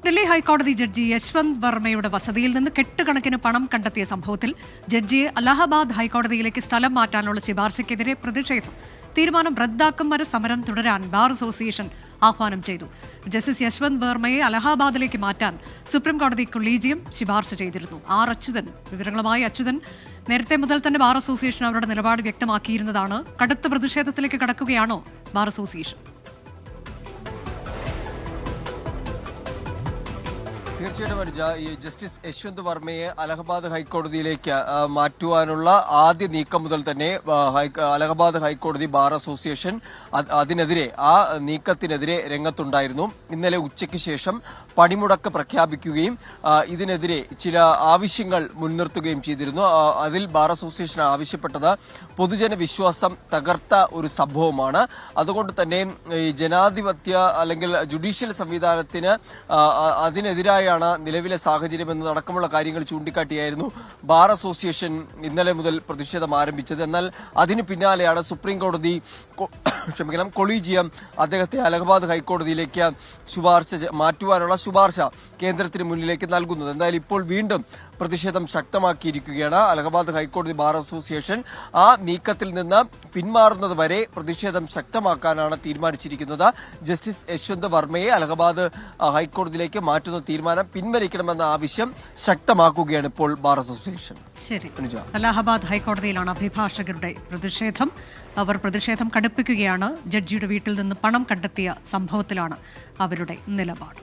ഡൽഹി ഹൈക്കോടതി ജഡ്ജി യശ്വന്ത് വർമ്മയുടെ വസതിയിൽ നിന്ന് കെട്ടുകണക്കിന് പണം കണ്ടെത്തിയ സംഭവത്തിൽ ജഡ്ജിയെ അലഹബാദ് ഹൈക്കോടതിയിലേക്ക് സ്ഥലം മാറ്റാനുള്ള ശുപാർശയ്ക്കെതിരെ പ്രതിഷേധം. തീരുമാനം റദ്ദാക്കും വരെ സമരം തുടരാൻ ബാർ അസോസിയേഷൻ ആഹ്വാനം ചെയ്തു. ജസ്റ്റിസ് യശ്വന്ത് വർമ്മയെ അലഹാബാദിലേക്ക് മാറ്റാൻ സുപ്രീംകോടതി കൊളീജിയം ശുപാർശ ചെയ്തിരുന്നു. അച്യുതൻ വിവരങ്ങളുമായി. അച്യുതൻ, നേരത്തെ മുതൽ തന്നെ ബാർ അസോസിയേഷൻ അവരുടെ നിലപാട് വ്യക്തമാക്കിയിരുന്നതാണ്. കടുത്ത പ്രതിഷേധത്തിലേക്ക് കടക്കുകയാണോ ബാർ അസോസിയേഷൻ? തീർച്ചയായിട്ടും അനുജ, ഈ ജസ്റ്റിസ് യശ്വന്ത് വർമ്മയെ അലഹബാദ് ഹൈക്കോടതിയിലേക്ക് മാറ്റുവാനുള്ള ആദ്യ നീക്കം മുതൽ തന്നെ അലഹബാദ് ഹൈക്കോടതി ബാർ അസോസിയേഷൻ അതിനെതിരെ നീക്കത്തിനെതിരെ രംഗത്തുണ്ടായിരുന്നു. ഇന്നലെ ഉച്ചയ്ക്ക് ശേഷം പണിമുടക്ക് പ്രഖ്യാപിക്കുകയും ഇതിനെതിരെ ചില ആവശ്യങ്ങൾ മുൻനിർത്തുകയും ചെയ്തിരുന്നു. അതിൽ ബാർ അസോസിയേഷൻ ആവശ്യപ്പെട്ടത് പൊതുജന വിശ്വാസം തകർത്ത ഒരു സംഭവമാണ്. അതുകൊണ്ട് തന്നെ ഈ ജനാധിപത്യ അല്ലെങ്കിൽ ജുഡീഷ്യൽ സംവിധാനത്തിന് അതിനെതിരായാണ് നിലവിലെ സാഹചര്യം എന്നതടക്കമുള്ള കാര്യങ്ങൾ ചൂണ്ടിക്കാട്ടിയായിരുന്നു ബാർ അസോസിയേഷൻ ഇന്നലെ മുതൽ പ്രതിഷേധം ആരംഭിച്ചത്. എന്നാൽ അതിന് പിന്നാലെയാണ് സുപ്രീം കോടതി കൊളീജിയം അദ്ദേഹത്തെ അലഹബാദ് ഹൈക്കോടതിയിലേക്ക് മാറ്റുവാനുള്ള ശുപാർശ കേന്ദ്രത്തിന് മുന്നിലേക്ക് നൽകുന്നത്. എന്തായാലും ഇപ്പോൾ വീണ്ടും പ്രതിഷേധം ശക്തമാക്കിയിരിക്കുകയാണ് അലഹബാദ് ഹൈക്കോടതി ബാർ അസോസിയേഷൻ. ആ നീക്കത്തിൽ നിന്ന് പിന്മാറുന്നത് വരെ പ്രതിഷേധം ശക്തമാക്കാനാണ് തീരുമാനിച്ചിരിക്കുന്നത്. ജസ്റ്റിസ് യശ്വന്ത് വർമ്മയെ അലഹബാദ് ഹൈക്കോടതിയിലേക്ക് മാറ്റുന്ന തീരുമാനം പിൻവലിക്കണമെന്ന ആവശ്യം ശക്തമാക്കുകയാണ് ഇപ്പോൾ ബാർ അസോസിയേഷൻ. ശരി, അലഹബാദ് ഹൈക്കോടതിയിലാണ് അഭിഭാഷകരുടെ പ്രതിഷേധം. അവർ പ്രതിഷേധം കടുപ്പിക്കുകയാണ്. ജഡ്ജിയുടെ വീട്ടിൽ നിന്ന് പണം കണ്ടെത്തിയ സംഭവത്തിലാണ് അവരുടെ നിലപാട്.